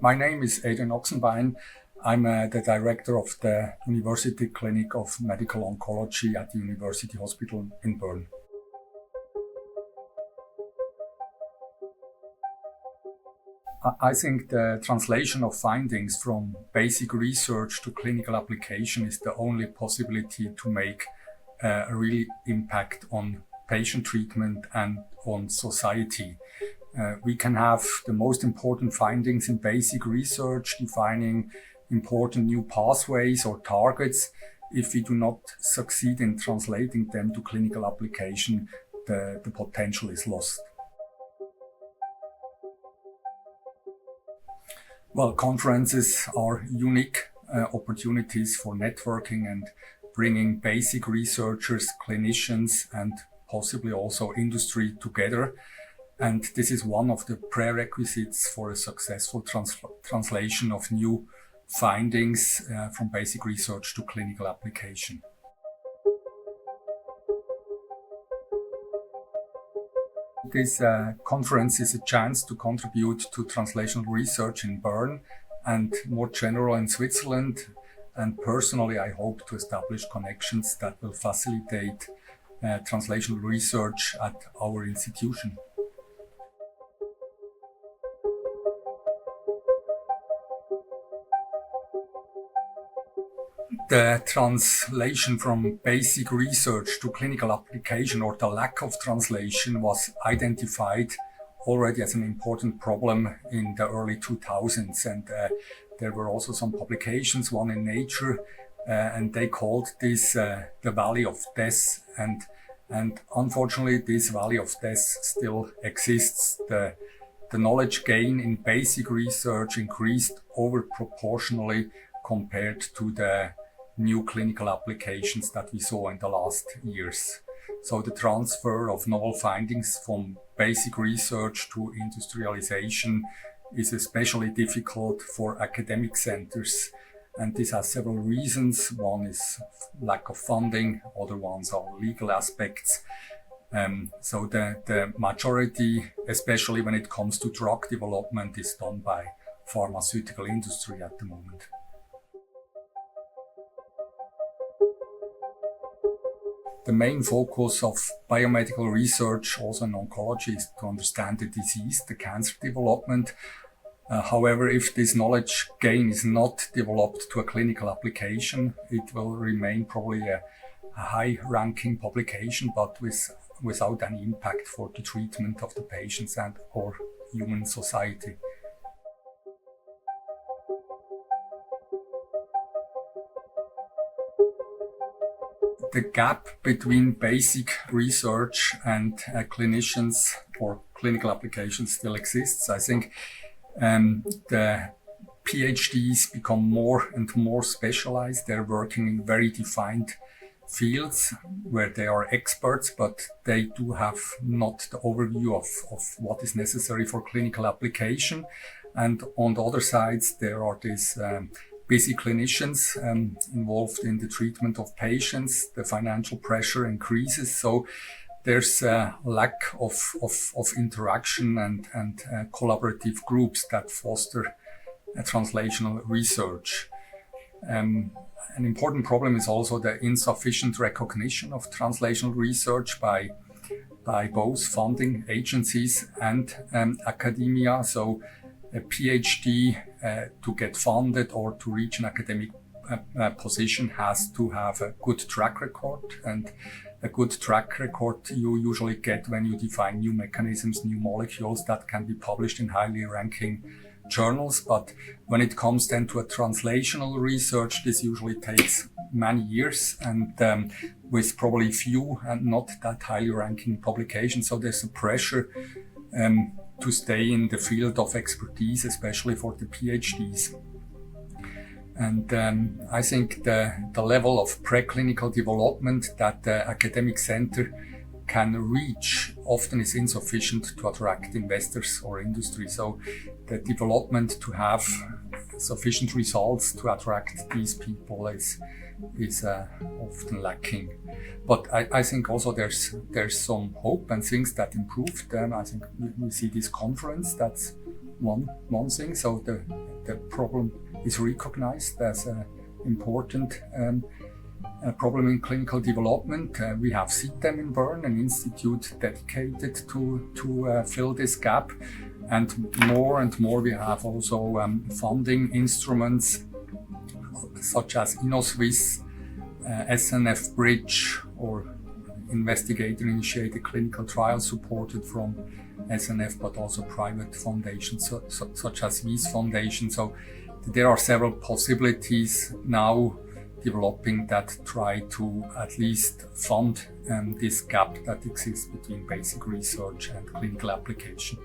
My name is Adrian Ochsenbein. I'm the director of the University Clinic of Medical Oncology at the University Hospital in Bern. I think the translation of findings from basic research to clinical application is the only possibility to make a real impact on patient treatment and on society. We can have the most important findings in basic research, defining important new pathways or targets. If we do not succeed in translating them to clinical application, the potential is lost. Well, conferences are unique opportunities for networking and bringing basic researchers, clinicians, and possibly also industry together. And this is one of the prerequisites for a successful translation of new findings from basic research to clinical application. This conference is a chance to contribute to translational research in Bern and more general in Switzerland. And personally, I hope to establish connections that will facilitate translational research at our institution. The translation from basic research to clinical application, or the lack of translation, was identified already as an important problem in the early 2000s. And there were also some publications, one in Nature, and they called this the Valley of Death. And unfortunately, this Valley of Death still exists. The knowledge gain in basic research increased over proportionally compared to the new clinical applications that we saw in the last years. So the transfer of novel findings from basic research to industrialization is especially difficult for academic centers. And this has several reasons. One is lack of funding, other ones are legal aspects. So the majority, especially when it comes to drug development, is done by pharmaceutical industry at the moment. The main focus of biomedical research, also in oncology, is to understand the disease, the cancer development. However, if this knowledge gain is not developed to a clinical application, it will remain probably a high-ranking publication, but without any impact for the treatment of the patients and or human society. The gap between basic research and clinicians or clinical applications still exists. I think the PhDs become more and more specialized. They're working in very defined fields where they are experts, but they do have not the overview of what is necessary for clinical application. And on the other sides, there are these busy clinicians involved in the treatment of patients. The financial pressure increases, so there's a lack of interaction and collaborative groups that foster translational research. An important problem is also the insufficient recognition of translational research by both funding agencies and academia. So a PhD to get funded or to reach an academic position has to have a good track record, and a good track record you usually get when you define new mechanisms, new molecules that can be published in highly ranking journals. But when it comes then to a translational research, this usually takes many years and with probably few and not that highly ranking publications. So there's a pressure to stay in the field of expertise, especially for the PhDs. And I think the level of preclinical development that the academic center can reach often is insufficient to attract investors or industry. So the development to have sufficient results to attract these people is often lacking. But I think also there's some hope and things that improved. I think we see this conference that's one thing. So the problem is recognized as an important problem in clinical development. We have sitem in Bern, an institute dedicated to fill this gap. And more we have also funding instruments such as InnoSwiss, SNF Bridge, or investigator-initiated clinical trials supported from SNF, but also private foundations such as Swiss Foundation. So there are several possibilities now developing that try to at least fund this gap that exists between basic research and clinical application.